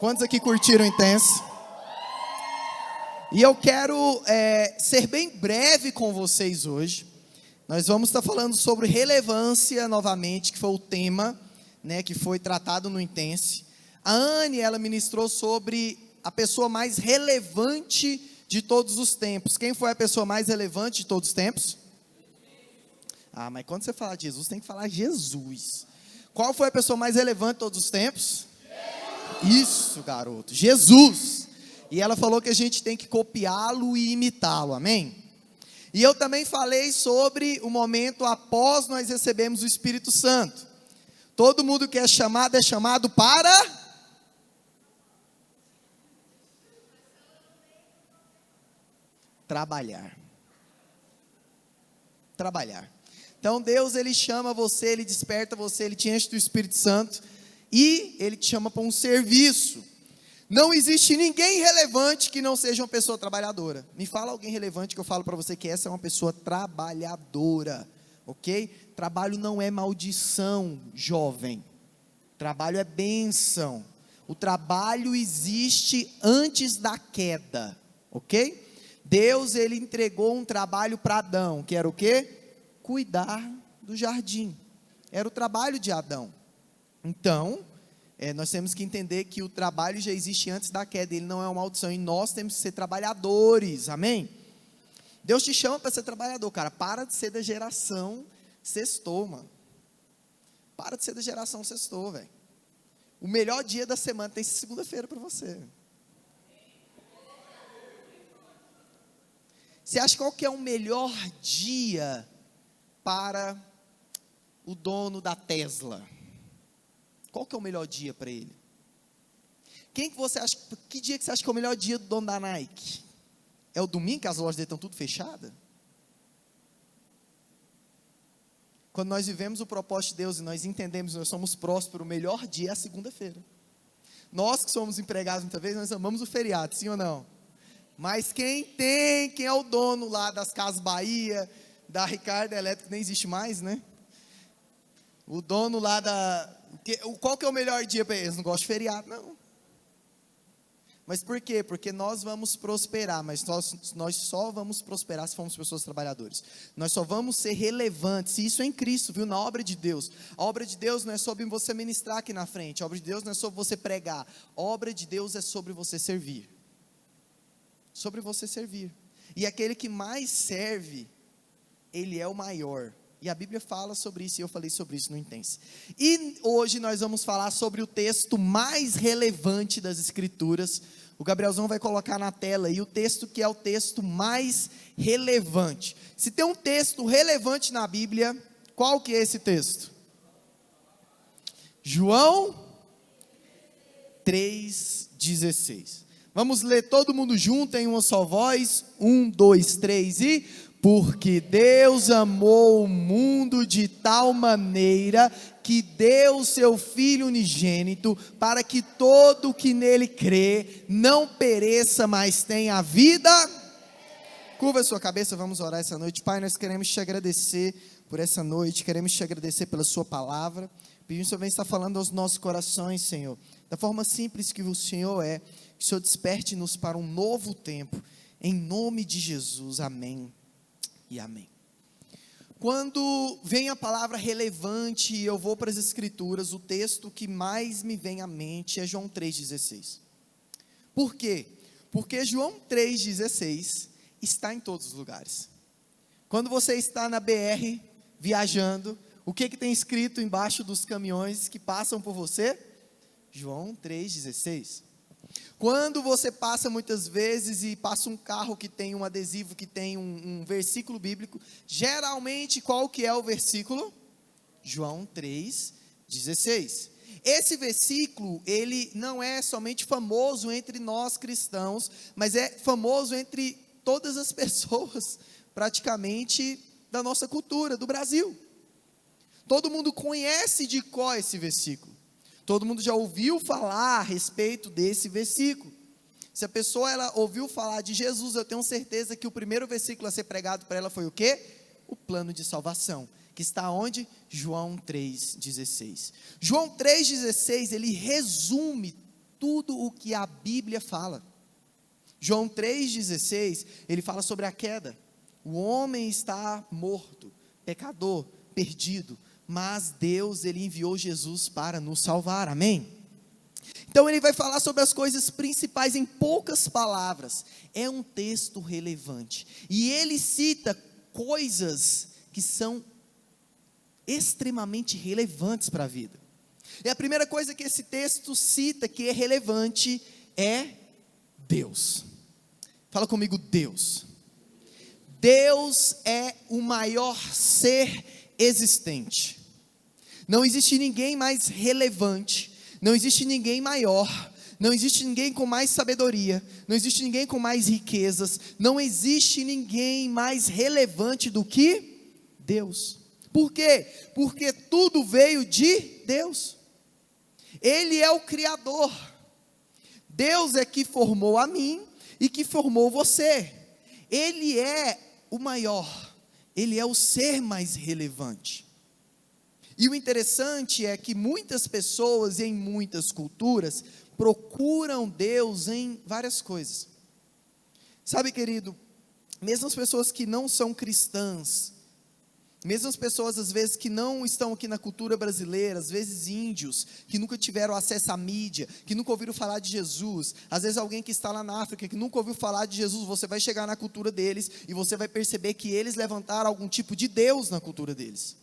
Quantos aqui curtiram Intenso? E eu quero ser bem breve com vocês hoje. Nós vamos estar falando sobre relevância novamente, que foi o tema, que foi tratado no Intense. A Anne, ela ministrou sobre a pessoa mais relevante de todos os tempos. Quem foi a pessoa mais relevante de todos os tempos? Mas quando você fala de Jesus, tem que falar Jesus. Qual foi a pessoa mais relevante de todos os tempos? Isso, garoto, Jesus. E ela falou que a gente tem que copiá-lo e imitá-lo, amém? E eu também falei sobre o momento após nós recebemos o Espírito Santo. Todo mundo que é chamado para trabalhar. Então Deus, ele chama você, ele desperta você, ele te enche do Espírito Santo e ele te chama para um serviço. Não existe ninguém relevante que não seja uma pessoa trabalhadora. Me fala alguém relevante que eu falo para você que essa é uma pessoa trabalhadora, ok? Trabalho não é maldição, jovem. Trabalho é bênção. O trabalho existe antes da queda, ok? Deus, ele entregou um trabalho para Adão, que era o quê? Cuidar do jardim. Era o trabalho de Adão. Então, nós temos que entender que o trabalho já existe antes da queda, ele não é uma maldição, e nós temos que ser trabalhadores, amém? Deus te chama para ser trabalhador, cara. Para de ser da geração sextou, mano. Para de ser da geração sextou, velho. O melhor dia da semana tem segunda-feira para você. Você acha qual que é o melhor dia para o dono da Tesla? Qual que é o melhor dia para ele? Que dia que você acha que é o melhor dia do dono da Nike? É o domingo que as lojas dele estão tudo fechadas? Quando nós vivemos o propósito de Deus e nós entendemos que nós somos prósperos, o melhor dia é a segunda-feira. Nós que somos empregados muitas vezes, nós amamos o feriado, sim ou não? Mas quem é o dono lá das Casas Bahia, da Ricardo Elétrico, nem existe mais, né? O dono lá qual que é o melhor dia para eles? Não gostam de feriado, não. Mas por quê? Porque nós vamos prosperar, mas nós só vamos prosperar se formos pessoas trabalhadoras. Nós só vamos ser relevantes, se isso é em Cristo, viu? Na obra de Deus. A obra de Deus não é sobre você ministrar aqui na frente. A obra de Deus não é sobre você pregar. A obra de Deus é sobre você servir. Sobre você servir. E aquele que mais serve, ele é o maior. E a Bíblia fala sobre isso, e eu falei sobre isso no Intense. E hoje nós vamos falar sobre o texto mais relevante das Escrituras. O Gabrielzão vai colocar na tela aí o texto que é o texto mais relevante. Se tem um texto relevante na Bíblia, qual que é esse texto? João 3,16. Vamos ler todo mundo junto em uma só voz. 1, 2, 3 e... Porque Deus amou o mundo de tal maneira que deu o seu Filho unigênito, para que todo que nele crê não pereça, mas tenha a vida. Curva a sua cabeça, vamos orar essa noite. Pai, nós queremos te agradecer por essa noite, queremos te agradecer pela sua palavra. Pedimos que o Senhor venha estar falando aos nossos corações, Senhor, da forma simples que o Senhor é, que o Senhor desperte-nos para um novo tempo, em nome de Jesus, amém. E amém. Quando vem a palavra relevante e eu vou para as Escrituras, o texto que mais me vem à mente é João 3,16. Por quê? Porque João 3,16 está em todos os lugares. Quando você está na BR viajando, o que tem escrito embaixo dos caminhões que passam por você? João 3,16. Quando você passa muitas vezes e passa um carro que tem um adesivo, que tem um versículo bíblico, geralmente qual que é o versículo? João 3,16. Esse versículo, ele não é somente famoso entre nós cristãos, mas é famoso entre todas as pessoas, praticamente, da nossa cultura, do Brasil. Todo mundo conhece de cor esse versículo. Todo mundo já ouviu falar a respeito desse versículo. Se a pessoa ela ouviu falar de Jesus, eu tenho certeza que o primeiro versículo a ser pregado para ela foi o quê? O plano de salvação, que está onde? João 3,16. João 3,16, ele resume tudo o que a Bíblia fala. João 3,16, ele fala sobre a queda. O homem está morto, pecador, perdido, mas Deus, ele enviou Jesus para nos salvar, amém? Então ele vai falar sobre as coisas principais em poucas palavras. É um texto relevante, e ele cita coisas que são extremamente relevantes para a vida. E a primeira coisa que esse texto cita que é relevante é Deus. Fala comigo, Deus. Deus é o maior ser existente. Não existe ninguém mais relevante, não existe ninguém maior, não existe ninguém com mais sabedoria, não existe ninguém com mais riquezas, não existe ninguém mais relevante do que Deus. Por quê? Porque tudo veio de Deus. Ele é o Criador. Deus é que formou a mim e que formou você. Ele é o maior, ele é o ser mais relevante. E o interessante é que muitas pessoas em muitas culturas procuram Deus em várias coisas. Sabe, querido, mesmo as pessoas que não são cristãs, mesmo as pessoas às vezes que não estão aqui na cultura brasileira, às vezes índios, que nunca tiveram acesso à mídia, que nunca ouviram falar de Jesus, às vezes alguém que está lá na África, que nunca ouviu falar de Jesus, você vai chegar na cultura deles, e você vai perceber que eles levantaram algum tipo de Deus na cultura deles.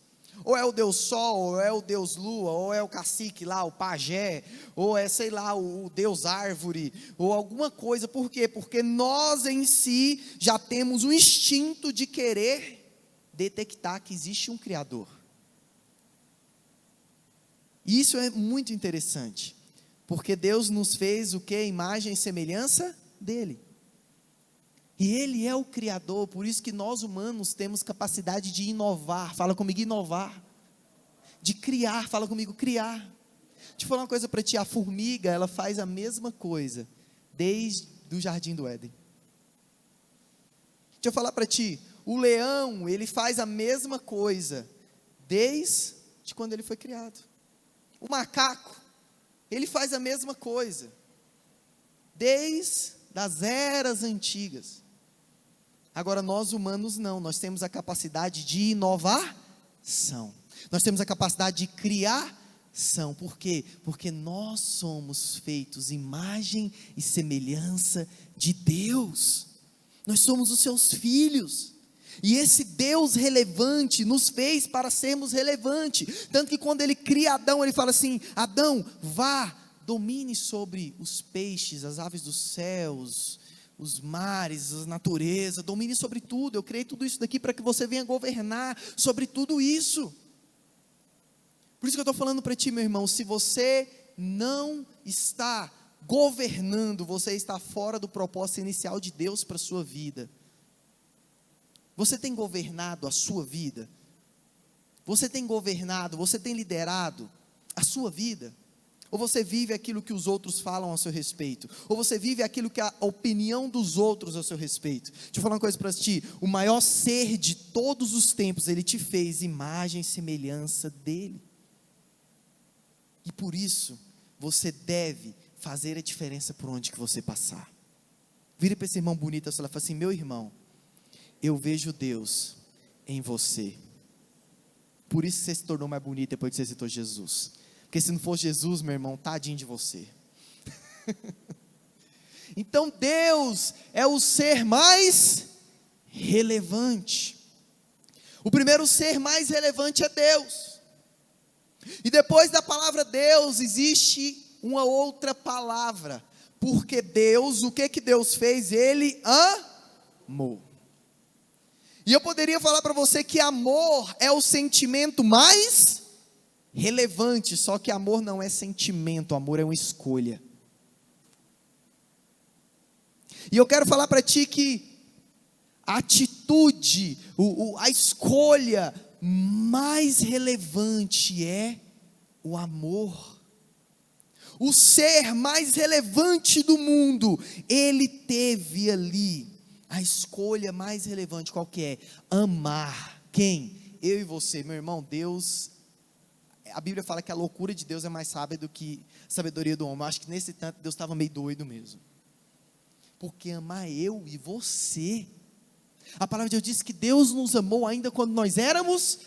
Ou é o Deus Sol, ou é o Deus Lua, ou é o cacique lá, o pajé, ou é, sei lá, o Deus Árvore, ou alguma coisa. Por quê? Porque nós em si já temos um instinto de querer detectar que existe um Criador. Isso é muito interessante, porque Deus nos fez o que? Imagem e semelhança dele. E ele é o Criador, por isso que nós humanos temos capacidade de inovar. Fala comigo, inovar. De criar, fala comigo, criar. Deixa eu falar uma coisa para ti, a formiga, ela faz a mesma coisa, desde o jardim do Éden. Deixa eu falar para ti, o leão, ele faz a mesma coisa, desde quando ele foi criado. O macaco, ele faz a mesma coisa, desde as eras antigas. Agora nós humanos não, nós temos a capacidade de inovação, nós temos a capacidade de criação. Por quê? Porque nós somos feitos imagem e semelhança de Deus, nós somos os seus filhos, e esse Deus relevante nos fez para sermos relevantes, tanto que quando ele cria Adão, ele fala assim: Adão, vá, domine sobre os peixes, as aves dos céus, os mares, a natureza, domine sobre tudo. Eu criei tudo isso daqui para que você venha governar sobre tudo isso. Por isso que eu estou falando para ti, meu irmão, se você não está governando, você está fora do propósito inicial de Deus para a sua vida. Você tem governado a sua vida? Você tem governado, você tem liderado a sua vida? Ou você vive aquilo que os outros falam a seu respeito? Ou você vive aquilo que a opinião dos outros a seu respeito? Deixa eu falar uma coisa para ti, o maior ser de todos os tempos, ele te fez imagem e semelhança dele. E por isso, você deve fazer a diferença por onde que você passar. Vira para esse irmão bonito e fala assim: meu irmão, eu vejo Deus em você. Por isso você se tornou mais bonito depois que você aceitou Jesus. Porque se não for Jesus, meu irmão, tadinho de você. Então Deus é o ser mais relevante. O primeiro ser mais relevante é Deus. E depois da palavra Deus existe uma outra palavra. Porque Deus, o que Deus fez? Ele amou. E eu poderia falar para você que amor é o sentimento mais relevante, só que amor não é sentimento, amor é uma escolha. E eu quero falar para ti que a atitude, a escolha mais relevante é o amor. O ser mais relevante do mundo, ele teve ali a escolha mais relevante. Qual que é? Amar. Quem? Eu e você, meu irmão. Deus a Bíblia fala que a loucura de Deus é mais sábia do que a sabedoria do homem. Eu acho que nesse tanto Deus estava meio doido mesmo. Porque amar eu e você. A palavra de Deus diz que Deus nos amou ainda quando nós éramos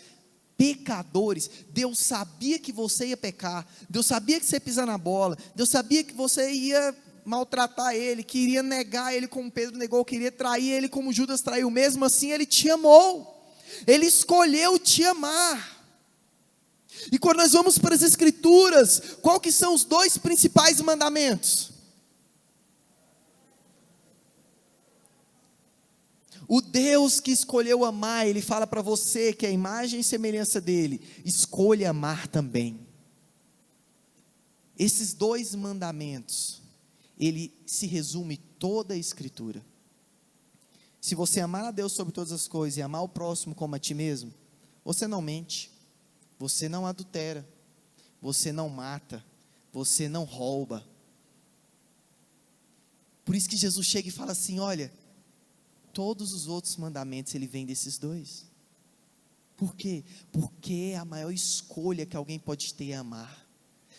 pecadores. Deus sabia que você ia pecar. Deus sabia que você ia pisar na bola. Deus sabia que você ia maltratar Ele, que iria negar Ele como Pedro negou, que iria trair Ele como Judas traiu. Mesmo assim Ele te amou. Ele escolheu te amar. E quando nós vamos para as Escrituras, qual que são os 2 principais mandamentos? O Deus que escolheu amar, Ele fala para você que é a imagem e semelhança dEle, escolha amar também. Esses 2 mandamentos, ele se resume toda a Escritura. Se você amar a Deus sobre todas as coisas e amar o próximo como a ti mesmo, você não mente, você não adultera, você não mata, você não rouba. Por isso que Jesus chega e fala assim, olha, todos os outros mandamentos, ele vem desses 2. Por quê? Porque a maior escolha que alguém pode ter é amar.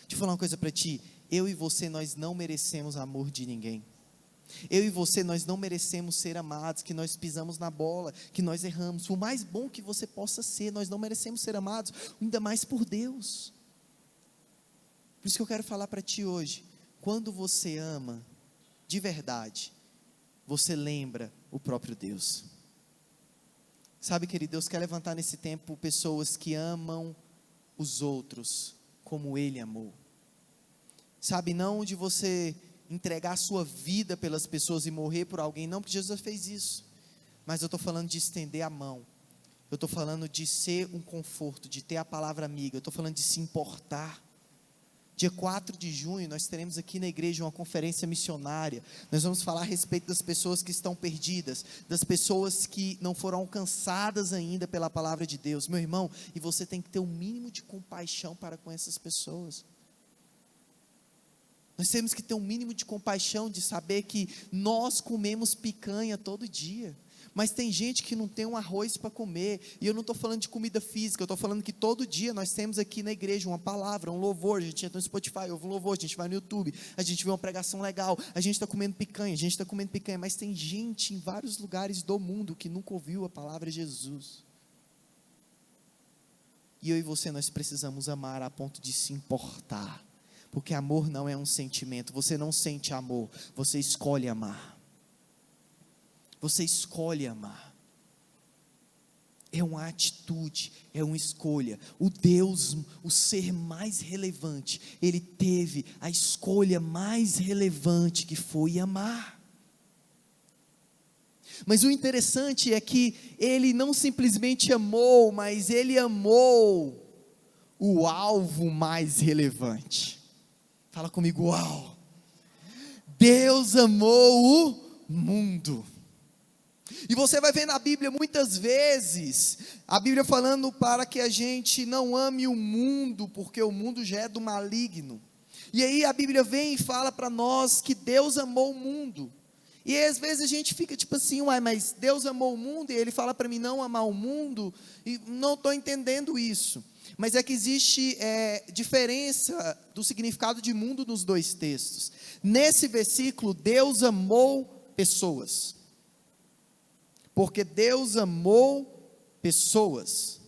Deixa eu falar uma coisa para ti, eu e você, nós não merecemos amor de ninguém. Eu e você, nós não merecemos ser amados, que nós pisamos na bola, que nós erramos. Por mais bom que você possa ser, nós não merecemos ser amados, ainda mais por Deus. Por isso que eu quero falar para ti hoje, quando você ama, de verdade, você lembra o próprio Deus. Sabe, querido, Deus quer levantar nesse tempo pessoas que amam os outros como Ele amou. Sabe, não de você entregar a sua vida pelas pessoas e morrer por alguém, não, porque Jesus fez isso. Mas eu estou falando de estender a mão. Eu estou falando de ser um conforto, de ter a palavra amiga. Eu estou falando de se importar. Dia 4 de junho, nós teremos aqui na igreja uma conferência missionária. Nós vamos falar a respeito das pessoas que estão perdidas, das pessoas que não foram alcançadas ainda pela palavra de Deus. Meu irmão, e você tem que ter um mínimo de compaixão para com essas pessoas. Nós temos que ter um mínimo de compaixão, de saber que nós comemos picanha todo dia. Mas tem gente que não tem um arroz para comer, e eu não estou falando de comida física, eu estou falando que todo dia nós temos aqui na igreja uma palavra, um louvor, a gente entra no Spotify, ouve um louvor, a gente vai no YouTube, a gente vê uma pregação legal, a gente está comendo picanha, mas tem gente em vários lugares do mundo que nunca ouviu a palavra de Jesus. E eu e você, nós precisamos amar a ponto de se importar, porque amor não é um sentimento, você não sente amor, você escolhe amar. Você escolhe amar. É uma atitude, é uma escolha. O Deus, o ser mais relevante, ele teve a escolha mais relevante, que foi amar. Mas o interessante é que ele não simplesmente amou, mas ele amou o alvo mais relevante. Fala comigo, uau! Deus amou o mundo. E você vai ver na Bíblia muitas vezes, a Bíblia falando para que a gente não ame o mundo, porque o mundo já é do maligno. E aí a Bíblia vem e fala para nós que Deus amou o mundo. E aí, às vezes a gente fica tipo assim, uai, mas Deus amou o mundo, e ele fala para mim não amar o mundo, e não estou entendendo isso. Mas é que existe diferença do significado de mundo nos 2 textos. Nesse versículo, Deus amou pessoas. Porque Deus amou pessoas.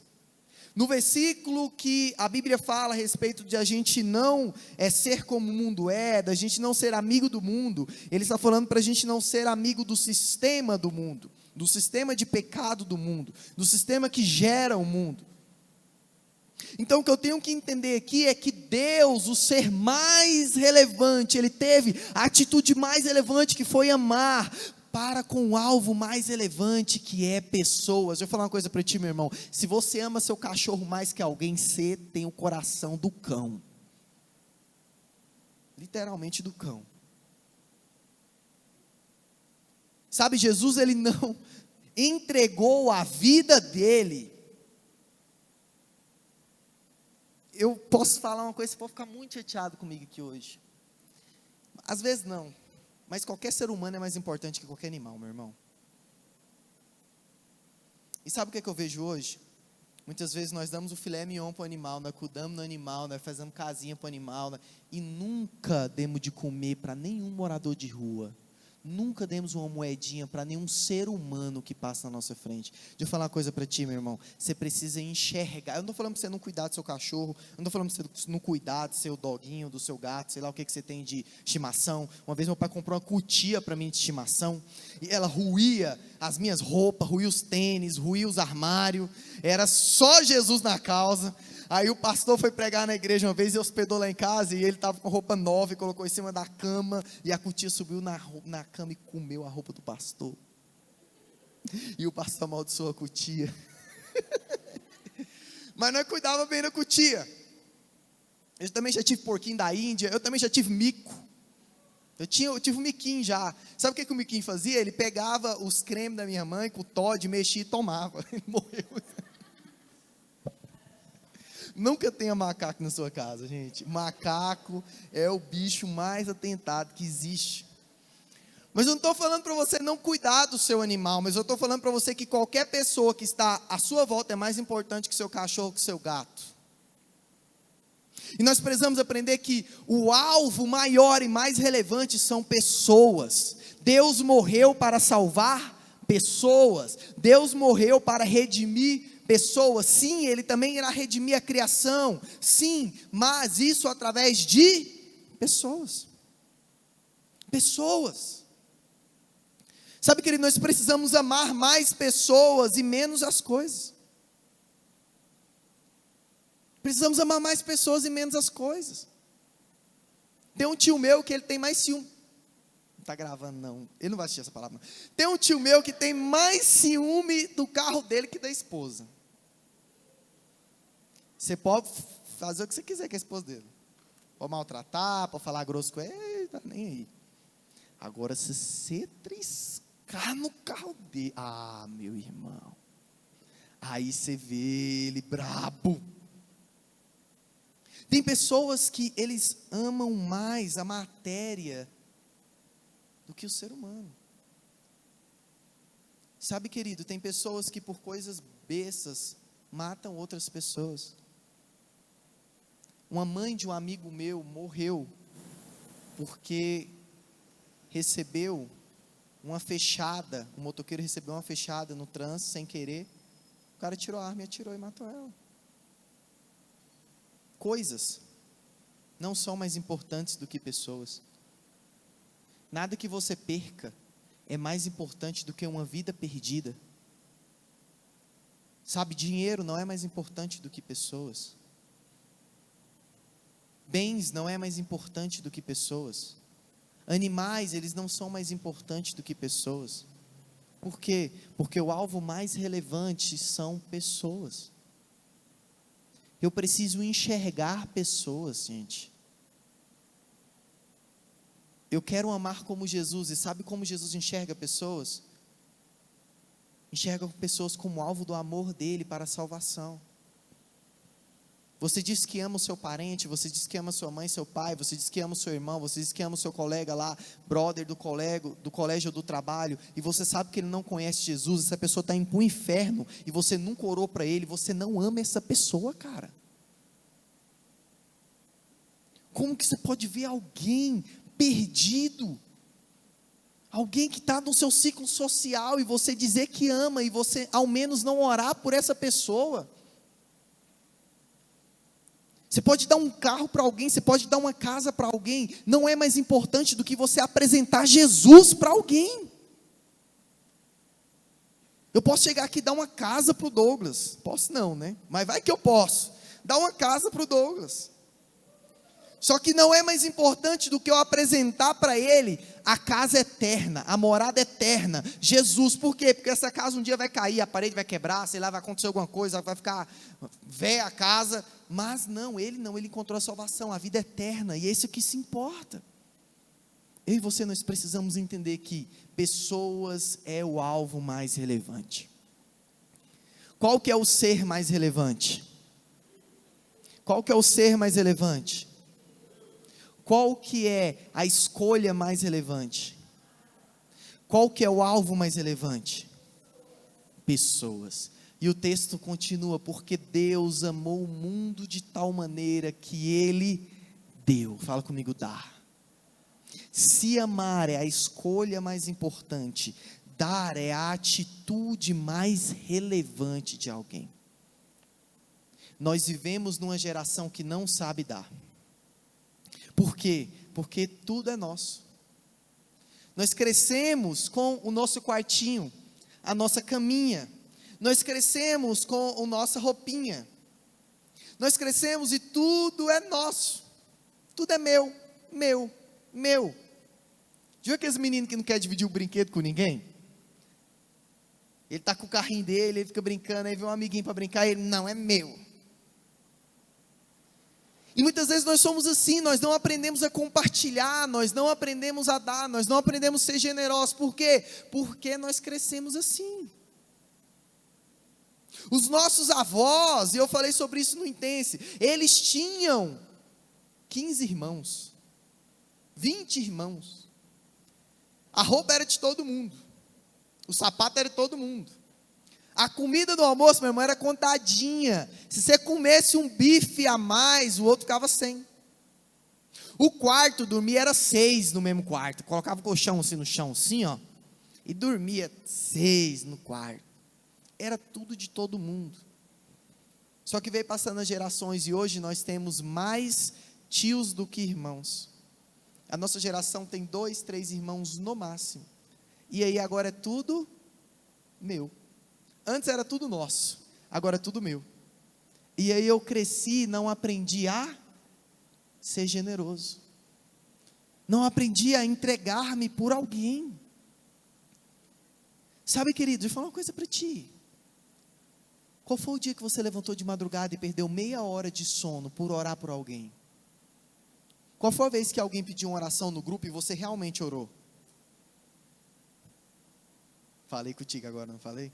No versículo que a Bíblia fala a respeito de a gente não ser como o mundo é, da gente não ser amigo do mundo, ele está falando para a gente não ser amigo do sistema do mundo, do sistema de pecado do mundo, do sistema que gera o mundo. Então o que eu tenho que entender aqui é que Deus, o ser mais relevante, ele teve a atitude mais relevante, que foi amar, para com o alvo mais relevante, que é pessoas. Deixa eu falar uma coisa para ti, meu irmão, se você ama seu cachorro mais que alguém, você tem o coração do cão, literalmente do cão. Sabe, Jesus, ele não entregou a vida dele. Eu posso falar uma coisa, você pode ficar muito chateado comigo aqui hoje, às vezes não, mas qualquer ser humano é mais importante que qualquer animal, meu irmão. E sabe o que é que eu vejo hoje? Muitas vezes nós damos o filé mignon para o animal, nós cuidamos do animal, nós fazemos casinha para o animal, e nunca demos de comer para nenhum morador de rua. Nunca demos uma moedinha para nenhum ser humano que passa na nossa frente. Deixa eu falar uma coisa para ti, meu irmão. Você precisa enxergar. Eu não estou falando para você não cuidar do seu cachorro. Eu não estou falando para você não cuidar do seu doguinho, do seu gato, sei lá o que você tem de estimação. Uma vez meu pai comprou uma cutia para mim de estimação. E ela ruía as minhas roupas, ruía os tênis, ruía os armários. Era só Jesus na causa. Aí o pastor foi pregar na igreja uma vez e hospedou lá em casa, e ele estava com roupa nova e colocou em cima da cama, e a cutia subiu na cama e comeu a roupa do pastor. E o pastor amaldiçoou a cutia. Mas nós cuidava bem da cutia. Eu também já tive porquinho da Índia, eu também já tive mico. Eu tive um miquinho já. Sabe o que o miquinho fazia? Ele pegava os cremes da minha mãe com o Todd, mexia e tomava. Ele morreu. Nunca tenha macaco na sua casa, gente. Macaco é o bicho mais atentado que existe. Mas eu não estou falando para você não cuidar do seu animal, mas eu estou falando para você que qualquer pessoa que está à sua volta é mais importante que seu cachorro, que seu gato. E nós precisamos aprender que o alvo maior e mais relevante são pessoas. Deus morreu para salvar pessoas. Deus morreu para redimir pessoas. Sim, Ele também irá redimir a criação. Sim, mas isso através de pessoas. Pessoas. Sabe, querido, nós precisamos amar mais pessoas e menos as coisas. Precisamos amar mais pessoas e menos as coisas. Tem um tio meu que ele tem mais ciúme. Não está gravando não, ele não vai assistir essa palavra não. Tem um tio meu que tem mais ciúme do carro dele que da esposa. Você pode fazer o que você quiser com a esposa dele. Pode maltratar, pode falar grosso com ele, tá nem aí. Agora, se você triscar no carro dele, meu irmão, aí você vê ele brabo. Tem pessoas que eles amam mais a matéria do que o ser humano. Sabe, querido, tem pessoas que por coisas bestas matam outras pessoas. Uma mãe de um amigo meu morreu porque recebeu uma fechada, um motoqueiro recebeu uma fechada no trânsito sem querer. O cara tirou a arma e atirou e matou ela. Coisas não são mais importantes do que pessoas. Nada que você perca é mais importante do que uma vida perdida. Sabe, dinheiro não é mais importante do que pessoas. Bens não é mais importante do que pessoas. Animais, eles não são mais importantes do que pessoas. Por quê? Porque o alvo mais relevante são pessoas. Eu preciso enxergar pessoas, gente. Eu quero amar como Jesus, e sabe como Jesus enxerga pessoas? Enxerga pessoas como alvo do amor dele para a salvação. Você diz que ama o seu parente, você diz que ama sua mãe, seu pai, você diz que ama o seu irmão, você diz que ama o seu colega lá, brother do colégio ou do trabalho, e você sabe que ele não conhece Jesus, essa pessoa está indo para o inferno, e você nunca orou para ele, você não ama essa pessoa, cara. Como que você pode ver alguém perdido, alguém que está no seu ciclo social, e você dizer que ama, e você ao menos não orar por essa pessoa? Você pode dar um carro para alguém, você pode dar uma casa para alguém, não é mais importante do que você apresentar Jesus para alguém. Eu posso chegar aqui e dar uma casa para o Douglas, posso não, né? Mas vai que eu posso, dar uma casa para o Douglas. Só que não é mais importante do que eu apresentar para ele a casa eterna, a morada eterna, Jesus. Por quê? Porque essa casa um dia vai cair, a parede vai quebrar, sei lá, vai acontecer alguma coisa, vai ficar velha a casa. Mas não, ele encontrou a salvação, a vida eterna, e é isso que se importa. Eu e você, nós precisamos entender que pessoas é o alvo mais relevante. Qual que é o ser mais relevante? Qual que é o ser mais relevante? Qual que é a escolha mais relevante? Qual que é o alvo mais relevante? Pessoas. E o texto continua, porque Deus amou o mundo de tal maneira que Ele deu. Fala comigo, dar. Se amar é a escolha mais importante, dar é a atitude mais relevante de alguém. Nós vivemos numa geração que não sabe dar. Por quê? Porque tudo é nosso. Nós crescemos com o nosso quartinho, a nossa caminha. Nós crescemos com a nossa roupinha. Nós crescemos e tudo é nosso. Tudo é meu, meu, meu. Já viu aqueles meninos que não querem dividir o brinquedo com ninguém? Ele está com o carrinho dele, ele fica brincando, aí vem um amiguinho para brincar, ele, não, é meu. E muitas vezes nós somos assim, nós não aprendemos a compartilhar, nós não aprendemos a dar, nós não aprendemos a ser generosos. Por quê? Porque nós crescemos assim. Os nossos avós, e eu falei sobre isso no Intense, eles tinham 15 irmãos, 20 irmãos. A roupa era de todo mundo, o sapato era de todo mundo. A comida do almoço, meu irmão, era contadinha. Se você comesse um bife a mais, o outro ficava sem. O quarto, dormia, era 6 no mesmo quarto. Colocava o colchão assim no chão, assim, ó. E dormia 6 no quarto. Era tudo de todo mundo. Só que veio passando as gerações e hoje nós temos mais tios do que irmãos. A nossa geração tem 2, 3 irmãos no máximo. E aí agora é tudo meu. Antes era tudo nosso, agora é tudo meu. E aí eu cresci e não aprendi a ser generoso. Não aprendi a entregar-me por alguém. Sabe, querido, deixa eu falar uma coisa para ti. Qual foi o dia que você levantou de madrugada e perdeu meia hora de sono por orar por alguém? Qual foi a vez que alguém pediu uma oração no grupo e você realmente orou? Falei contigo agora, não falei?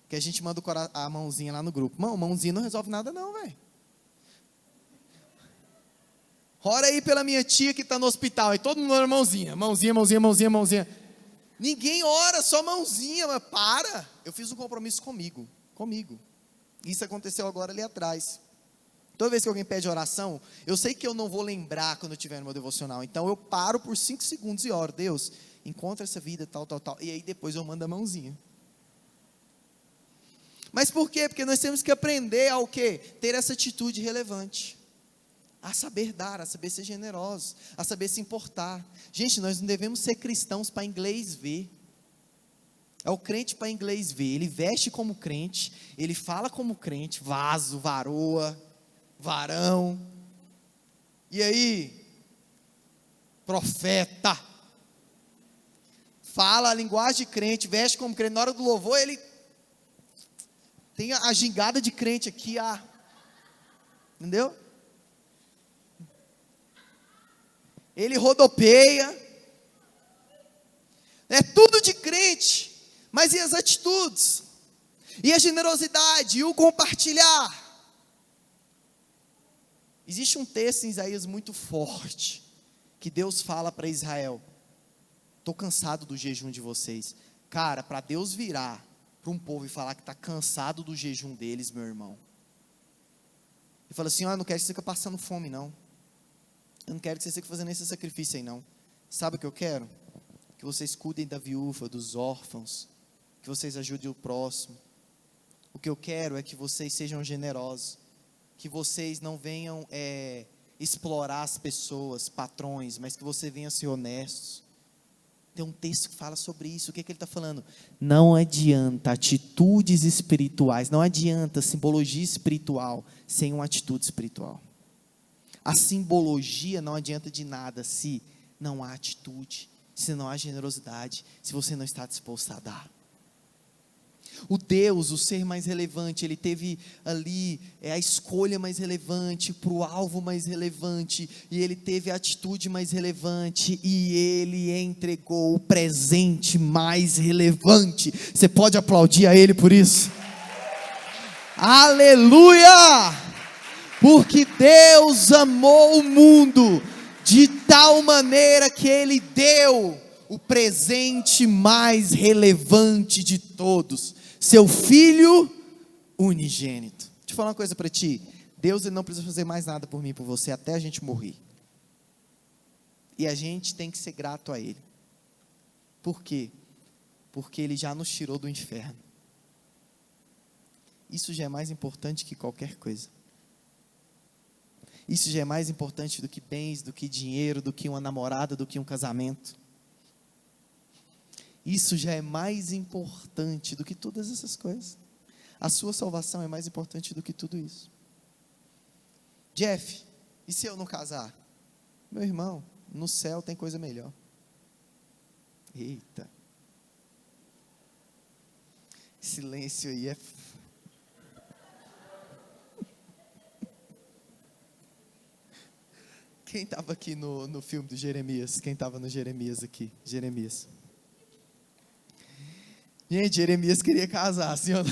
Que a gente manda a mãozinha lá no grupo. Mãozinha não resolve nada não, velho. Ora aí pela minha tia que está no hospital. E todo mundo ora mãozinha. Mãozinha, mãozinha, mãozinha, mãozinha. Ninguém ora, só mãozinha. Mas para. Eu fiz um compromisso comigo. Isso aconteceu agora ali atrás. Toda vez que alguém pede oração, eu sei que eu não vou lembrar quando eu estiver no meu devocional. Então eu paro por 5 segundos e oro. Deus, encontra essa vida, tal, tal, tal. E aí depois eu mando a mãozinha. Mas por quê? Porque nós temos que aprender ao quê? Ter essa atitude relevante. A saber dar, a saber ser generosos, a saber se importar. Gente, nós não devemos ser cristãos para inglês ver. É o crente para inglês ver. Ele veste como crente, ele fala como crente, vaso, varoa, varão. E aí? Profeta. Fala a linguagem de crente, veste como crente. Na hora do louvor, ele tem a gingada de crente aqui, entendeu? Ele rodopeia, é tudo de crente, mas e as atitudes? E a generosidade? E o compartilhar? Existe um texto em Isaías muito forte, que Deus fala para Israel, estou cansado do jejum de vocês. Cara, para Deus virar para um povo e falar que está cansado do jejum deles, meu irmão. Ele fala assim, eu não quero que você fique passando fome não. Eu não quero que você fique fazendo esse sacrifício aí não. Sabe o que eu quero? Que vocês cuidem da viúva, dos órfãos. Que vocês ajudem o próximo. O que eu quero é que vocês sejam generosos. Que vocês não venham explorar as pessoas, patrões, mas que vocês venham ser honestos. Tem um texto que fala sobre isso. O que ele está falando? Não adianta atitudes espirituais, não adianta simbologia espiritual sem uma atitude espiritual. A simbologia não adianta de nada se não há atitude, se não há generosidade, se você não está disposto a dar. O Deus, o ser mais relevante, ele teve ali a escolha mais relevante, para o alvo mais relevante, e ele teve a atitude mais relevante, e ele entregou o presente mais relevante. Você pode aplaudir a ele por isso? Aleluia! Porque Deus amou o mundo de tal maneira que ele deu o presente mais relevante de todos, seu Filho unigênito. Deixa eu falar uma coisa para ti. Deus, ele não precisa fazer mais nada por mim e por você até a gente morrer. E a gente tem que ser grato a Ele. Por quê? Porque Ele já nos tirou do inferno. Isso já é mais importante que qualquer coisa. Isso já é mais importante do que bens, do que dinheiro, do que uma namorada, do que um casamento. Isso já é mais importante do que todas essas coisas. A sua salvação é mais importante do que tudo isso. Jeff, e se eu não casar? Meu irmão, no céu tem coisa melhor. Eita. Silêncio aí é... Quem estava aqui no filme do Jeremias? Quem estava no Jeremias aqui? Jeremias. Gente, Jeremias queria casar, assim, ó.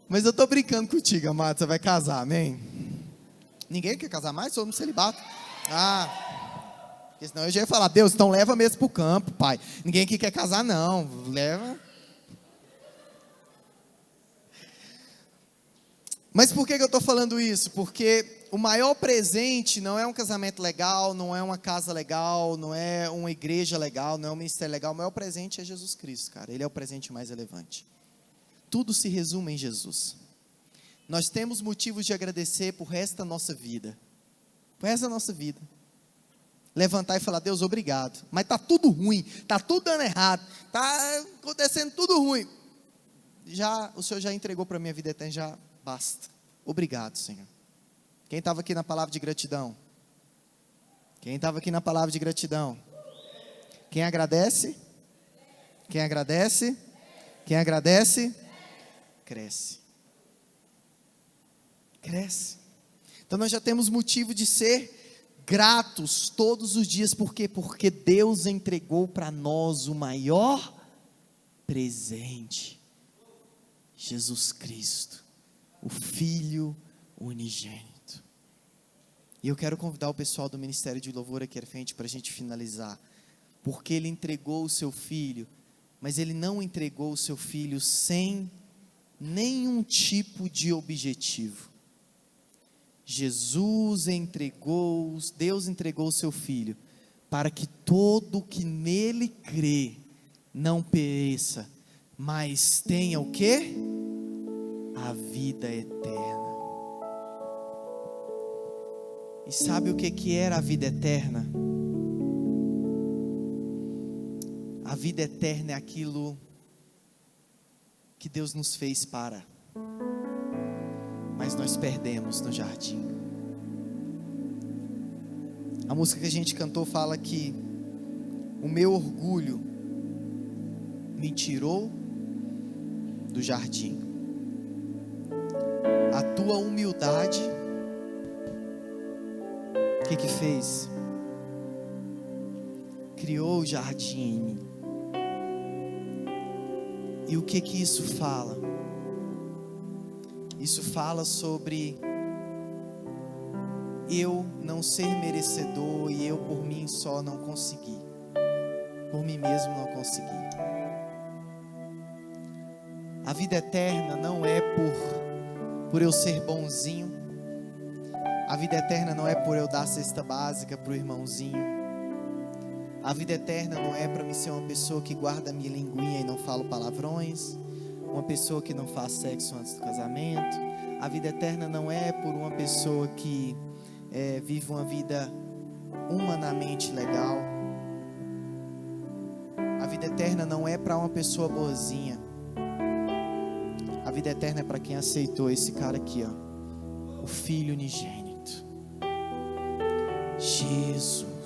Mas eu estou brincando contigo, amado, você vai casar, amém? Ninguém quer casar mais? Sou no celibato. Porque senão eu já ia falar, Deus, então leva mesmo para o campo, pai. Ninguém aqui quer casar, não. Leva. Mas por que eu estou falando isso? Porque o maior presente não é um casamento legal, não é uma casa legal, não é uma igreja legal, não é um ministério legal. O maior presente é Jesus Cristo, cara. Ele é o presente mais relevante. Tudo se resume em Jesus. Nós temos motivos de agradecer por resto da nossa vida. Por resto da nossa vida. Levantar e falar, Deus, obrigado. Mas está tudo ruim, está tudo dando errado, está acontecendo tudo ruim. O Senhor já entregou para a minha vida eterna, já basta. Obrigado, Senhor. Quem estava aqui na palavra de gratidão? Quem estava aqui na palavra de gratidão? Quem agradece? Quem agradece? Quem agradece? Cresce. Cresce. Então nós já temos motivo de ser gratos todos os dias. Por quê? Porque Deus entregou para nós o maior presente. Jesus Cristo, o Filho unigênito. E eu quero convidar o pessoal do Ministério de Louvor aqui à frente para a gente finalizar. Porque Ele entregou o seu Filho, mas Ele não entregou o seu Filho sem nenhum tipo de objetivo. Deus entregou o seu Filho, para que todo que nele crê, não pereça, mas tenha o quê? A vida eterna. E sabe o que era a vida eterna? A vida eterna é aquilo que Deus nos fez para, mas nós perdemos no jardim. A música que a gente cantou fala que o meu orgulho me tirou do jardim. A tua humildade, o que fez? Criou o jardim em mim. E o que isso fala? Isso fala sobre eu não ser merecedor e eu por mim só não consegui. Por mim mesmo não consegui. A vida eterna não é por eu ser bonzinho. A vida eterna não é por eu dar cesta básica para o irmãozinho. A vida eterna não é para mim ser uma pessoa que guarda a minha linguinha e não falo palavrões, uma pessoa que não faz sexo antes do casamento. A vida eterna não é por uma pessoa que vive uma vida humanamente legal. A vida eterna não é para uma pessoa boazinha. A vida eterna é para quem aceitou esse cara aqui, ó, o Filho unigênito, Jesus.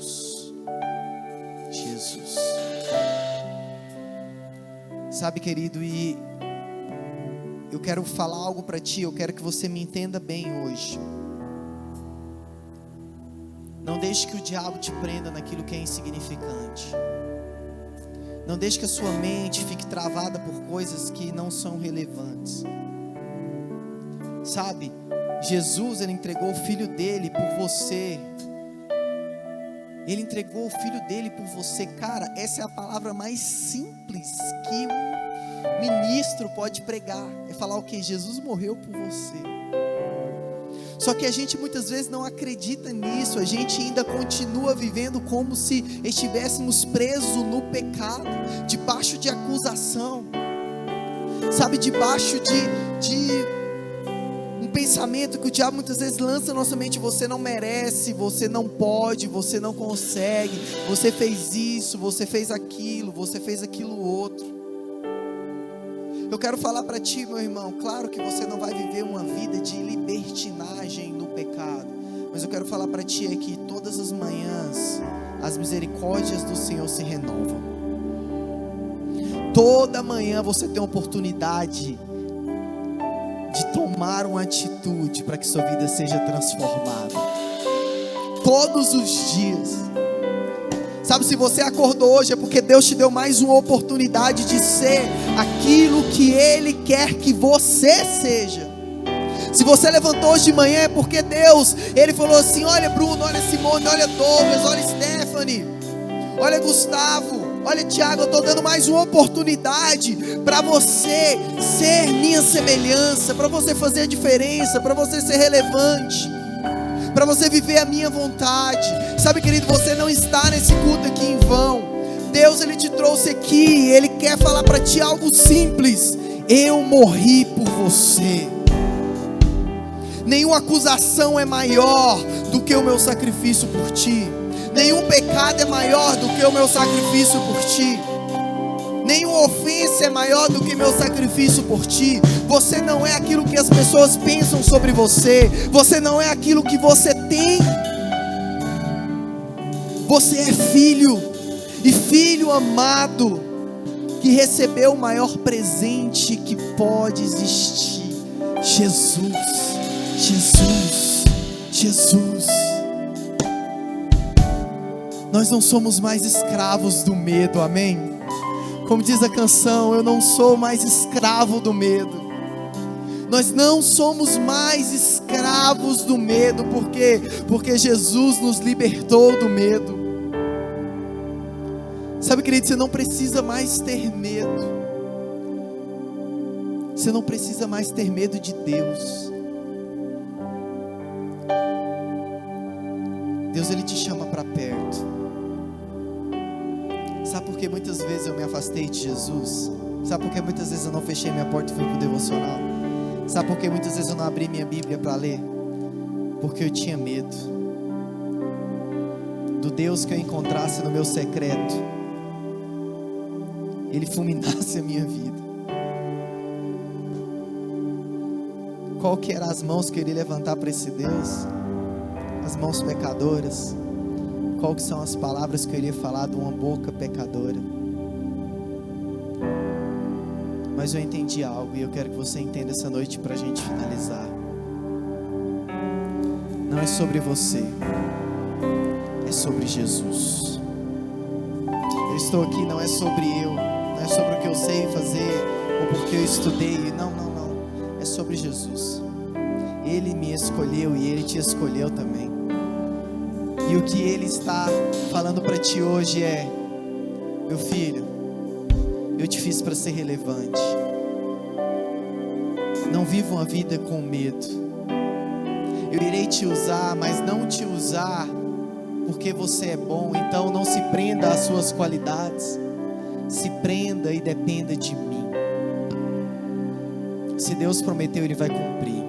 Sabe, querido, e eu quero falar algo para ti, eu quero que você me entenda bem hoje. Não deixe que o diabo te prenda naquilo que é insignificante. Não deixe que a sua mente fique travada por coisas que não são relevantes. Sabe, Jesus, Ele entregou o Filho dele por você. Ele entregou o Filho dele por você. Cara, essa é a palavra mais simples simples que um ministro pode pregar. É falar o quê? Jesus morreu por você. Só que a gente muitas vezes não acredita nisso. A gente ainda continua vivendo como se estivéssemos presos no pecado, debaixo de acusação, sabe, debaixo de um pensamento que o diabo muitas vezes lança na nossa mente: você não merece, você não pode, você não consegue, você fez isso, você fez aquilo outro. Eu quero falar para ti, meu irmão, claro que você não vai viver uma vida de libertinagem no pecado, mas eu quero falar para ti é que todas as manhãs as misericórdias do Senhor se renovam. Toda manhã você tem a oportunidade de tomar uma atitude para que sua vida seja transformada. Todos os dias. Sabe, se você acordou hoje é porque Deus te deu mais uma oportunidade de ser aquilo que Ele quer que você seja. Se você levantou hoje de manhã é porque Deus, Ele falou assim: olha Bruno, olha Simone, olha Douglas, olha Stephanie, olha Gustavo, olha Tiago, eu estou dando mais uma oportunidade para você ser minha semelhança, para você fazer a diferença, para você ser relevante, para você viver a minha vontade. Sabe, querido, você não está nesse culto aqui em vão. Deus, Ele te trouxe aqui, Ele quer falar para ti algo simples: eu morri por você. Nenhuma acusação é maior do que o meu sacrifício por ti. Nenhum pecado é maior do que o meu sacrifício por ti. Nenhuma ofensa é maior do que meu sacrifício por ti. Você não é aquilo que as pessoas pensam sobre você. Você não é aquilo que você tem. Você é filho, e filho amado, que recebeu o maior presente que pode existir: Jesus, Jesus, Jesus. Nós não somos mais escravos do medo, amém? Como diz a canção, eu não sou mais escravo do medo. Nós não somos mais escravos do medo, porque Jesus nos libertou do medo. Sabe, querido, você não precisa mais ter medo. Você não precisa mais ter medo de Deus. Deus, Ele te chama para perto. Sabe por que muitas vezes eu me afastei de Jesus? Sabe por que muitas vezes eu não fechei minha porta e fui para o devocional? Sabe por que muitas vezes eu não abri minha Bíblia para ler? Porque eu tinha medo do Deus que eu encontrasse no meu secreto, Ele fulminasse a minha vida. Qual que eram as mãos que eu iria levantar para esse Deus? As mãos pecadoras. Qual que são as palavras que eu iria falar de uma boca pecadora? Mas eu entendi algo, e eu quero que você entenda essa noite para a gente finalizar. Não é sobre você, é sobre Jesus. Eu estou aqui, não é sobre eu, não é sobre o que eu sei fazer, ou porque eu estudei, não, é sobre Jesus. Ele me escolheu e Ele te escolheu também. E o que Ele está falando para ti hoje é: meu filho, eu te fiz para ser relevante. Não viva uma vida com medo. Eu irei te usar, mas não te usar porque você é bom. Então não se prenda às suas qualidades. Se prenda e dependa de mim. Se Deus prometeu, Ele vai cumprir.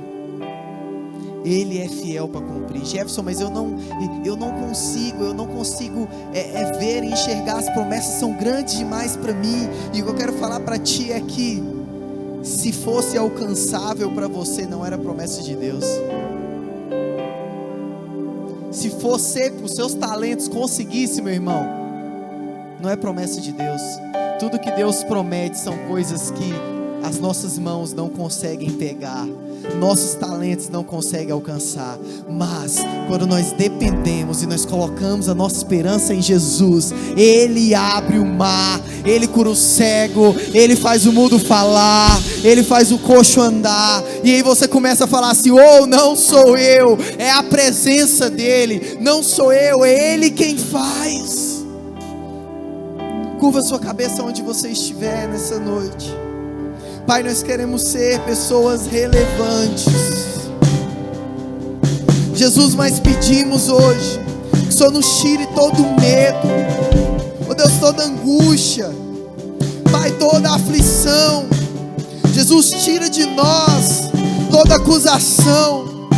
Ele é fiel para cumprir. Jefferson, mas eu não consigo ver e enxergar. As promessas são grandes demais para mim. E o que eu quero falar para ti é que se fosse alcançável para você, não era promessa de Deus. Se você, com seus talentos, conseguisse, meu irmão, não é promessa de Deus. Tudo que Deus promete são coisas que as nossas mãos não conseguem pegar, nossos talentos não conseguem alcançar. Mas quando nós dependemos e nós colocamos a nossa esperança em Jesus, Ele abre o mar, Ele cura o cego, Ele faz o mudo falar, Ele faz o coxo andar. E aí você começa a falar assim: oh, não sou eu, é a presença dEle. Não sou eu, é Ele quem faz. Curva sua cabeça onde você estiver nessa noite. Pai, nós queremos ser pessoas relevantes. Jesus, mas pedimos hoje que o Senhor nos tire todo o medo, ó Deus, toda angústia, Pai, toda aflição. Jesus, tira de nós toda acusação.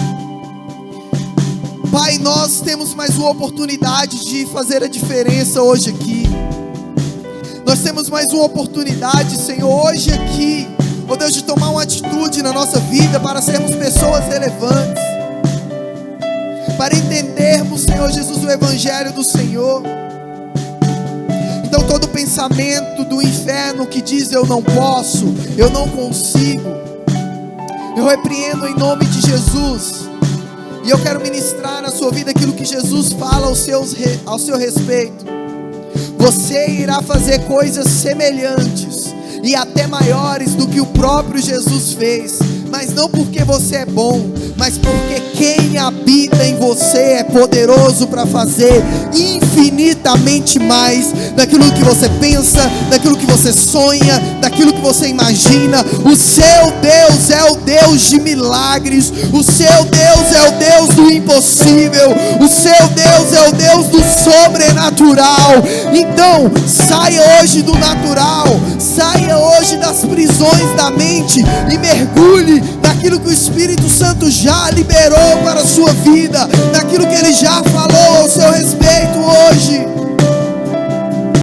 Pai, nós temos mais uma oportunidade de fazer a diferença hoje aqui. Nós temos mais uma oportunidade, Senhor, hoje aqui, ó Deus, de tomar uma atitude na nossa vida para sermos pessoas relevantes, para entendermos, Senhor Jesus, o Evangelho do Senhor. Então todo pensamento do inferno que diz eu não posso, eu não consigo, eu repreendo em nome de Jesus. E eu quero ministrar na sua vida aquilo que Jesus fala ao seu respeito. Você irá fazer coisas semelhantes e até maiores do que o próprio Jesus fez. Mas não porque você é bom, mas porque quem habita em você é poderoso para fazer infinitamente mais daquilo que você pensa, daquilo que você sonha, daquilo que você imagina. O seu Deus é o Deus de milagres. O seu Deus é o Deus do impossível. O seu Deus é o Deus do sobrenatural. Então, saia hoje do natural, saia hoje das prisões da mente e mergulhe naquilo que o Espírito Santo já liberou para a sua vida, naquilo que Ele já falou ao seu respeito hoje.